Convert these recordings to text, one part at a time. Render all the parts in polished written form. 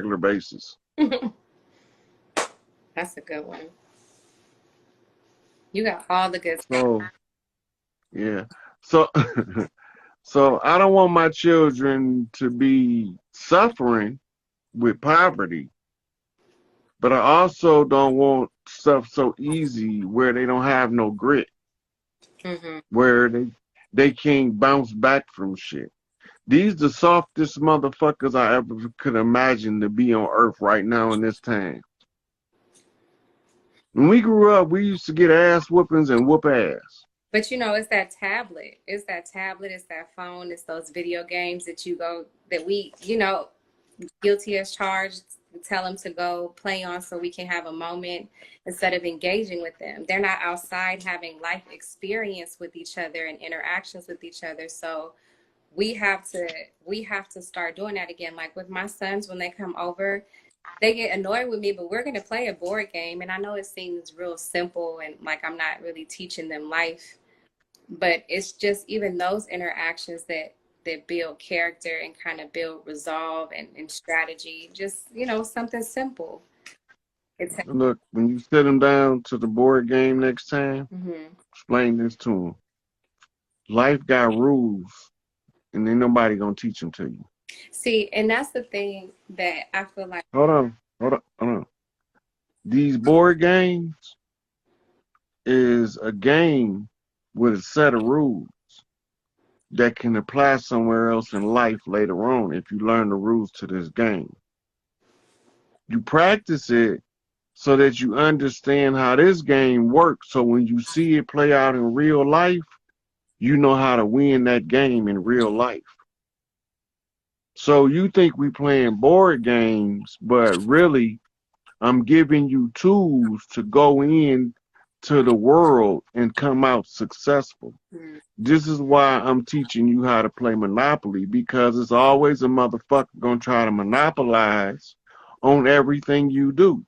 regular basis. That's a good one. You got all the good stuff. So yeah. So so I don't want my children to be suffering with poverty, but I also don't want stuff so easy where they don't have no grit, Mm-hmm. where they can't bounce back from shit. These the softest motherfuckers I ever could imagine to be on earth right now in this time. When we grew up, we used to get ass whoopings and whoop ass. But you know, it's that tablet. It's that tablet. It's that phone. It's those video games that we, guilty as charged, tell them to go play on so we can have a moment instead of engaging with them. They're not outside having life experience with each other and interactions with each other. So we have to start doing that again. Like with my sons, when they come over, they get annoyed with me, but we're going to play a board game. And I know it seems real simple and like I'm not really teaching them life, but it's just even those interactions that build character and kind of build resolve and strategy. Just, something simple. Look, when you sit them down to the board game next time, Mm-hmm. explain this to them. Life got rules, and ain't nobody gonna teach them to you. See, and that's the thing that I feel like. Hold on. These board games is a game with a set of rules that can apply somewhere else in life later on if you learn the rules to this game. You practice it so that you understand how this game works, so when you see it play out in real life, you know how to win that game in real life. So you think we playing board games, but really I'm giving you tools to go in to the world and come out successful. Mm-hmm. This is why I'm teaching you how to play Monopoly, because it's always a motherfucker gonna try to monopolize on everything you do.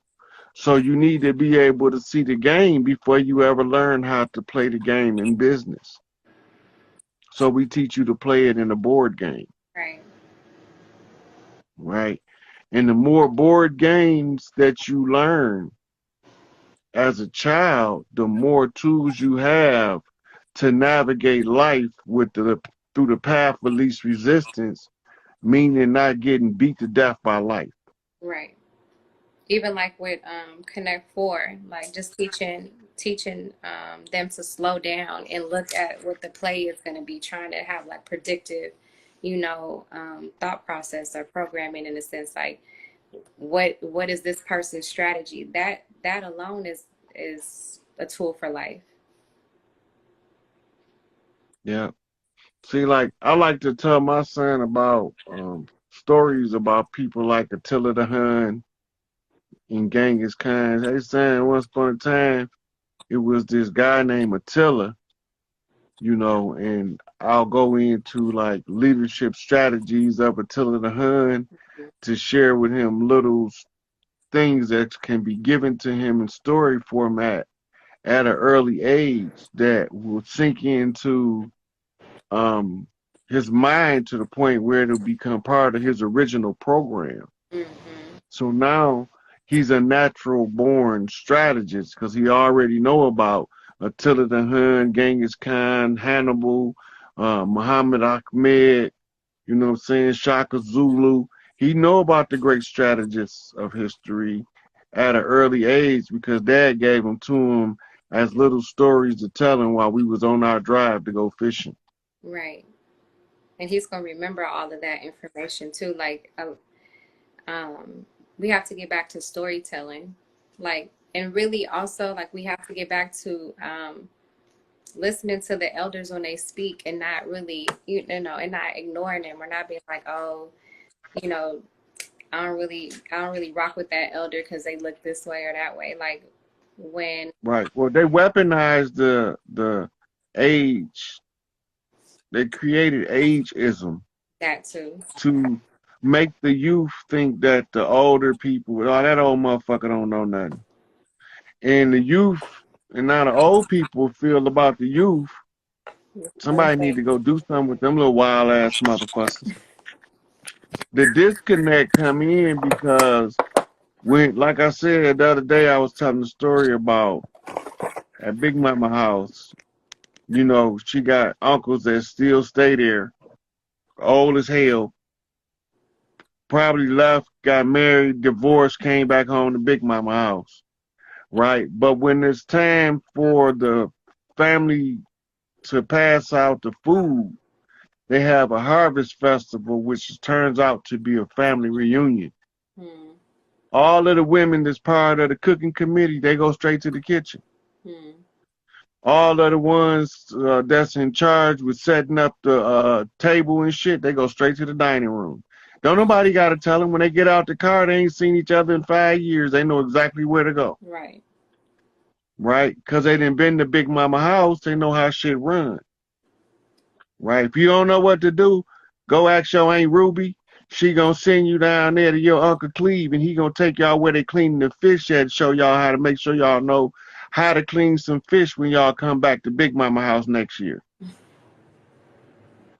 So you need to be able to see the game before you ever learn how to play the game in business. So we teach you to play it in a board game. Right. Right? And the more board games that you learn as a child, the more tools you have to navigate life through the path of least resistance, meaning not getting beat to death by life. Right. Even like with Connect Four, like just teaching them to slow down and look at what the play is going to be, trying to have like predictive, thought process or programming in a sense. Like, what is this person's strategy? That alone is a tool for life. Yeah. See, like I like to tell my son about stories about people like Attila the Hun and Genghis Khan. Hey, son, once upon a time, it was this guy named Attila, and I'll go into like leadership strategies of Attila the Hun to share with him little things that can be given to him in story format at an early age that will sink into his mind to the point where it'll become part of his original program. Mm-hmm. So now he's a natural born strategist because he already know about Attila the Hun, Genghis Khan, Hannibal, Muhammad Ahmed, you know what I'm saying, Shaka Zulu. He know about the great strategists of history at an early age because dad gave them to him as little stories to tell him while we was on our drive to go fishing. Right. And he's going to remember all of that information too. Like, we have to get back to storytelling, like, and really also like we have to get back to listening to the elders when they speak and not really, and not ignoring them or not being like, oh, I don't really rock with that elder because they look this way or that way. Like when Right. Well, they weaponized the age. They created ageism that too. to make the youth think that the older people, oh, that old motherfucker don't know nothing. And the youth, and now the old people feel about the youth, somebody need to go do something with them little wild ass motherfuckers. The disconnect come in because when, like I said the other day, I was telling the story about at Big Mama house. You know, she got uncles that still stay there, old as hell. Probably left, got married, divorced, came back home to Big Mama house, right? But when it's time for the family to pass out the food, they have a harvest festival, which turns out to be a family reunion. Hmm. All of the women that's part of the cooking committee, they go straight to the kitchen. Hmm. All of the ones that's in charge with setting up the table and shit, they go straight to the dining room. Don't nobody got to tell them when they get out the car, they ain't seen each other in 5 years. They know exactly where to go, Right. right? Because they done been to Big Mama house, they know how shit run, right? If you don't know what to do, go ask your Aunt Ruby. She gonna send you down there to your Uncle Cleve, and he gonna take y'all where they cleaning the fish at and show y'all how to make sure y'all know how to clean some fish when y'all come back to Big Mama house next year.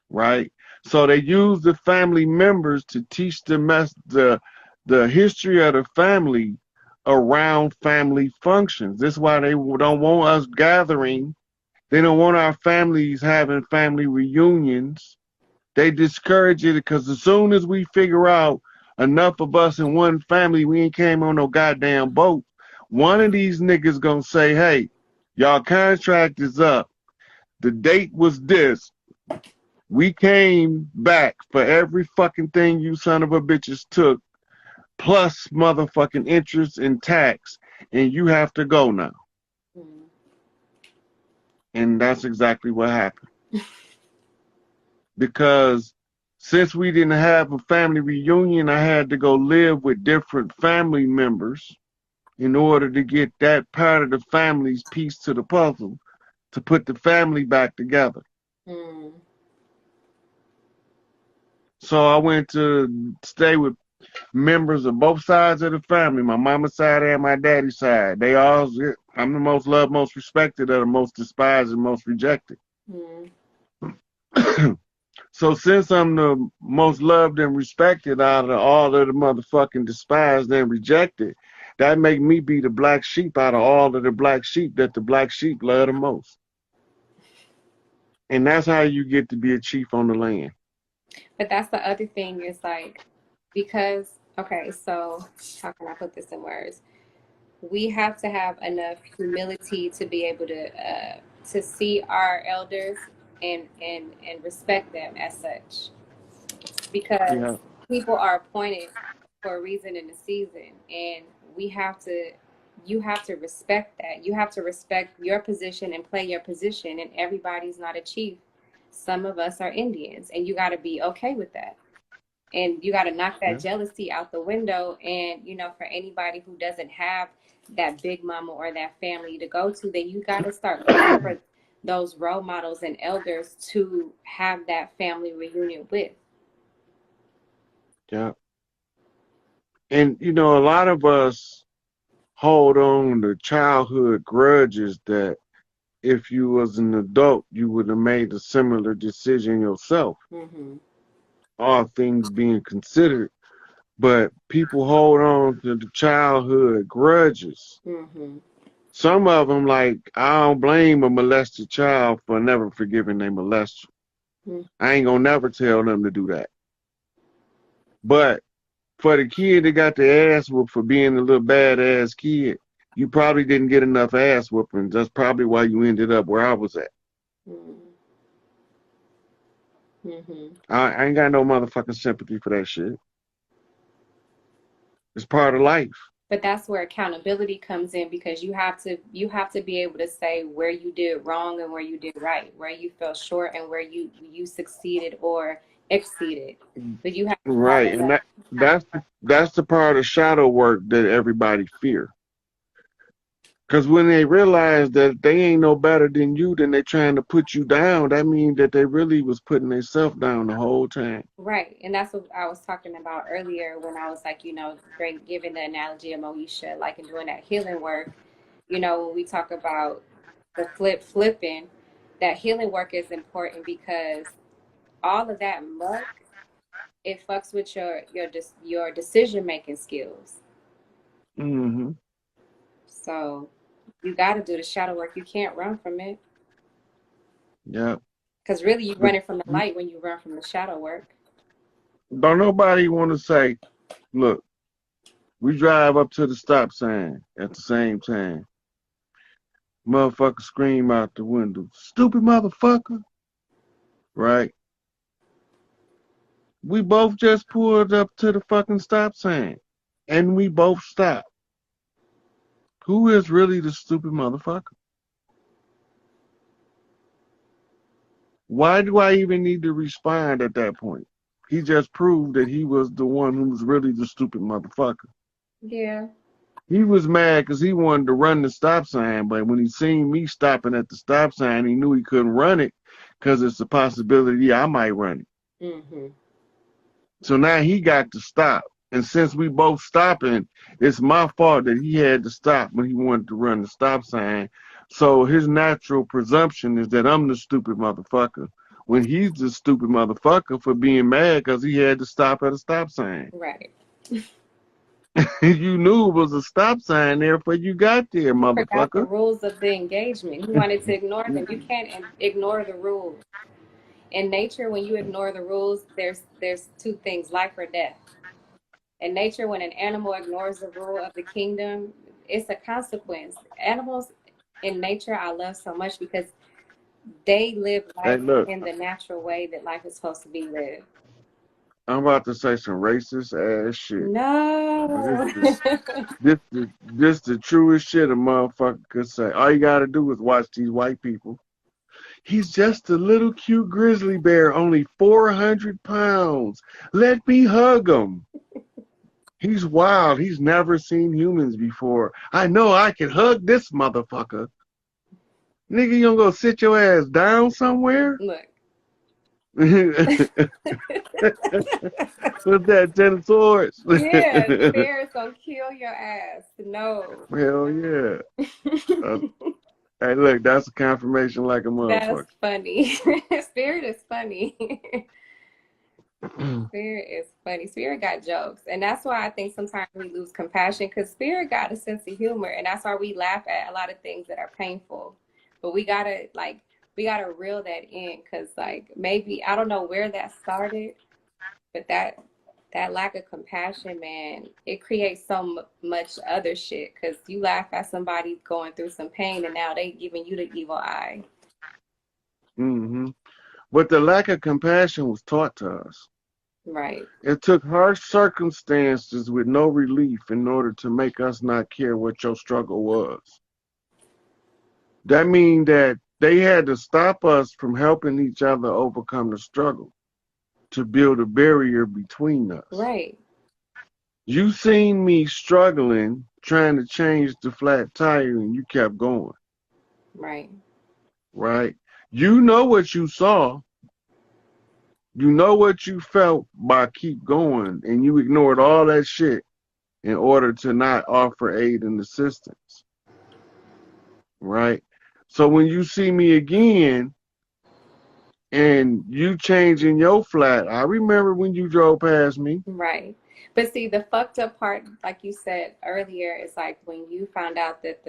Right? So they use the family members to teach the history of the family around family functions. This is why they don't want us gathering. They don't want our families having family reunions. They discourage it because as soon as we figure out enough of us in one family, we ain't came on no goddamn boat. One of these niggas gonna say, "Hey, y'all contract is up. The date was this. We came back for every fucking thing you son of a bitches took, plus motherfucking interest and tax, and you have to go now." Hmm. And that's exactly what happened. Because since we didn't have a family reunion, I had to go live with different family members in order to get that part of the family's piece to the puzzle to put the family back together. Hmm. So I went to stay with members of both sides of the family, my mama's side and my daddy's side. They all, I'm the most loved, most respected, or the most despised and most rejected. Hmm. So since I'm the most loved and respected out of all of the motherfucking despised and rejected, that make me be the black sheep out of all of the black sheep that the black sheep love the most. And that's how you get to be a chief on the land. But that's the other thing is like, because, okay, so how can I put this in words? We have to have enough humility to be able to see our elders and respect them as such, Yeah, because people are appointed for a reason in the season, and we have to. You have to respect that. You have to respect your position and play your position. And everybody's not a chief. Some of us are Indians, and you got to be okay with that. And you got to knock that yeah, jealousy out the window. And for anybody who doesn't have that big mama or that family to go to, then you got to start looking for those role models and elders to have that family reunion with. yeah. And a lot of us hold on to childhood grudges that if you was an adult, you would have made a similar decision yourself, Mm-hmm. all things being considered. But people hold on to the childhood grudges. Mm-hmm. Some of them, like, I don't blame a molested child for never forgiving their molester. Mm-hmm. I ain't gonna never tell them to do that. But for the kid that got the ass whooped for being a little badass kid, you probably didn't get enough ass whooping. That's probably why you ended up where I was at. Mm-hmm. I ain't got no motherfucking sympathy for that shit. It's part of life. But that's where accountability comes in, because you have to be able to say where you did wrong and where you did right, where you fell short and where you succeeded or exceeded. But you have to have Right. And enough. that's the part of shadow work that everybody fear. Because when they realize that they ain't no better than you, then they trying to put you down, that means that they really was putting themselves down the whole time. Right. And that's what I was talking about earlier when I was like, giving the analogy of Moesha, like in doing that healing work. When we talk about the flipping, that healing work is important because all of that muck it fucks with your decision making skills. Mm-hmm. So you got to do the shadow work. You can't run from it. Yeah. Because really, you But running from the light when you run from the shadow work. don't nobody want to say, look, we drive up to the stop sign at the same time. Motherfucker scream out the window, stupid motherfucker. Right? We both just pulled up to the fucking stop sign. And we both stopped. Who is really the stupid motherfucker? Why do I even need to respond at that point? He just proved that he was the one who was really the stupid motherfucker. Yeah. He was mad because he wanted to run the stop sign, but when he seen me stopping at the stop sign, he knew he couldn't run it because it's a possibility I might run it. Mm-hmm. So now he got to stop. And since we both stopping, it's my fault that he had to stop when he wanted to run the stop sign. So his natural presumption is that I'm the stupid motherfucker, when he's the stupid motherfucker for being mad because he had to stop at a stop sign. Right. You knew it was a stop sign there before you got there, He forgot the motherfucker. rules of the engagement. He wanted to ignore them. You can't ignore the rules. In nature, when you ignore the rules, there's two things: life or death. In nature, when an animal ignores the rule of the kingdom, it's a consequence. Animals in nature, I love so much because they live Hey, life look, in the natural way that life is supposed to be lived. I'm about to say some racist ass shit. But No. this the truest shit a motherfucker could say. All you gotta do is watch these white people. He's just a little cute grizzly bear, only 400 pounds. Let me hug him. He's wild. He's never seen humans before. I know I can hug this motherfucker. Nigga, you gonna go sit your ass down somewhere? Look. What's that, 10 swords? Yeah, the bear is gonna kill your ass. No. Hell yeah. Uh, hey, look, that's a confirmation like a That's motherfucker. funny. Spirit is funny. Spirit is funny. Spirit got jokes. And that's why I think sometimes we lose compassion because Spirit got a sense of humor. And that's why we laugh at a lot of things that are painful. But we gotta reel that in because like maybe I don't know where that started, but that lack of compassion, man, it creates so much other shit because you laugh at somebody going through some pain and now they giving you the evil eye. Mm-hmm. But the lack of compassion was taught to us. Right. It took harsh circumstances with no relief in order to make us not care what your struggle was. That means that they had to stop us from helping each other overcome the struggle to build a barrier between us. Right. You seen me struggling, trying to change the flat tire, and you kept going. Right. Right? You know what you saw. You know what you felt by keep going, and you ignored all that shit in order to not offer aid and assistance. Right? So when you see me again and you changing your flat, I remember when you drove past me. Right. But see, the fucked up part, like you said earlier, is like when you found out that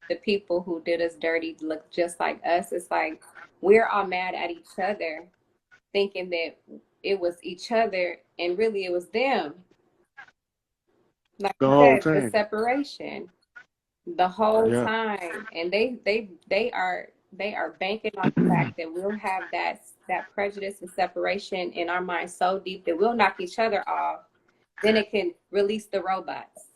the people who did us dirty look just like us, it's like we're all mad at each other, thinking that it was each other and really it was them. Like The you whole said, the time. separation the whole Yeah. time. And they are banking on the fact that we'll have that prejudice and separation in our minds so deep that we'll knock each other off. Then it can release the robots.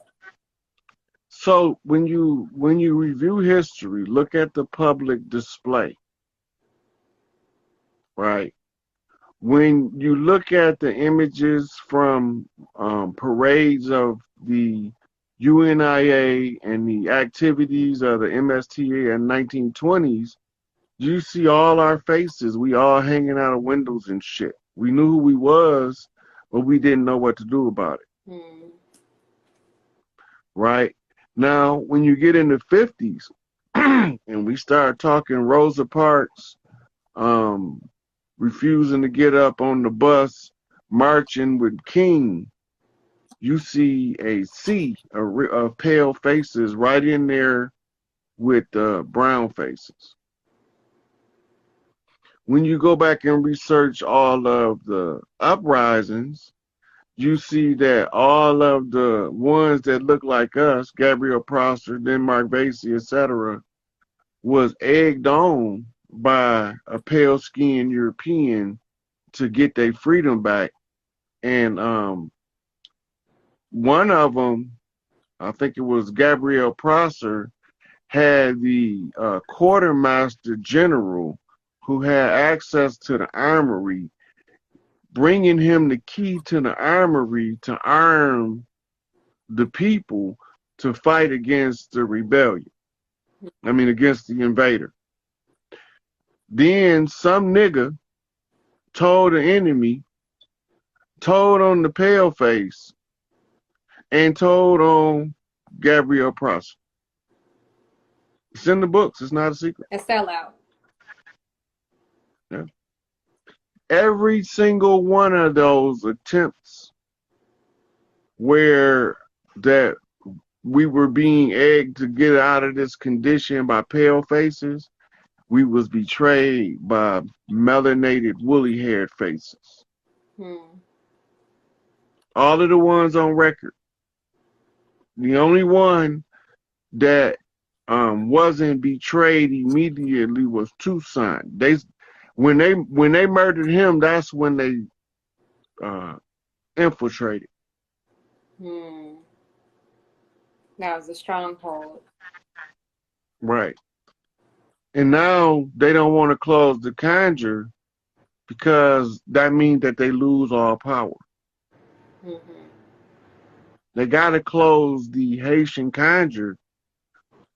So when you review history, look at the public display, right? When you look at the images from parades of the UNIA and the activities of the MSTA in 1920s, you see all our faces. We all hanging out of windows and shit. We knew who we was, but we didn't know what to do about it. Right? Now, when you get in the 50s and we start talking Rosa Parks refusing to get up on the bus marching with King, you see a sea of pale faces right in there with brown faces. When you go back and research all of the uprisings, you see that all of the ones that look like us, Gabriel Prosser, Denmark Vesey, etc., was egged on by a pale-skinned European to get their freedom back. And one of them, I think it was Gabriel Prosser, had the quartermaster general who had access to the armory, bringing him the key to the armory to arm the people to fight against the rebellion. I mean, against the invader. Then some nigga told the enemy, told on the pale face, and told on Gabriel Prosser. It's in the books. It's not a secret. A sellout. Yeah. Every single one of those attempts where that we were being egged to get out of this condition by pale faces, we was betrayed by melanated, woolly-haired faces. All of the ones on record. The only one that wasn't betrayed immediately was Toussaint. When they murdered him, that's when they infiltrated. That was a stronghold. Right. And now they don't want to close the conjure because that means that they lose all power. They got to close the Haitian conjure,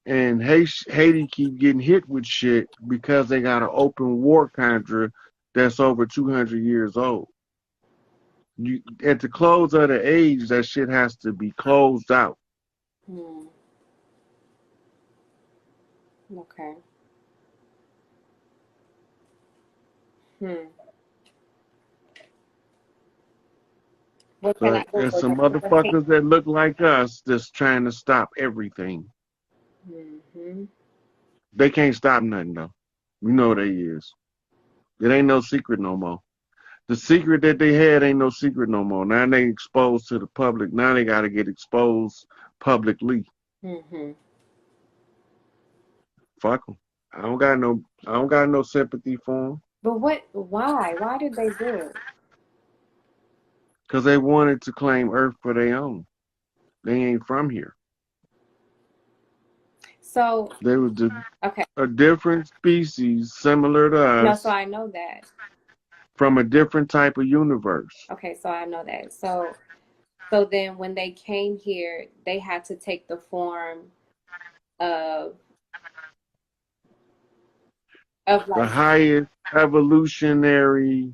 and Haiti keep getting hit with shit because they got an open war conjure that's over 200 years old. At the close of the age, that shit has to be closed out. Okay. What can I But do there's for some them? motherfuckers that look like us that's trying to stop everything. They can't stop nothing, though. We know they is. It ain't no secret no more. The secret that they had ain't no secret no more. Now they exposed to the public. Now they got to get exposed publicly. Fuck them. I don't got no sympathy for them. But why did they do it? Because they wanted to claim Earth for their own. They ain't from here. So they was okay. A different species similar to us. No, so I know that. From a different type of universe. Okay, so I know that. So then when they came here, they had to take the form of like the highest evolutionary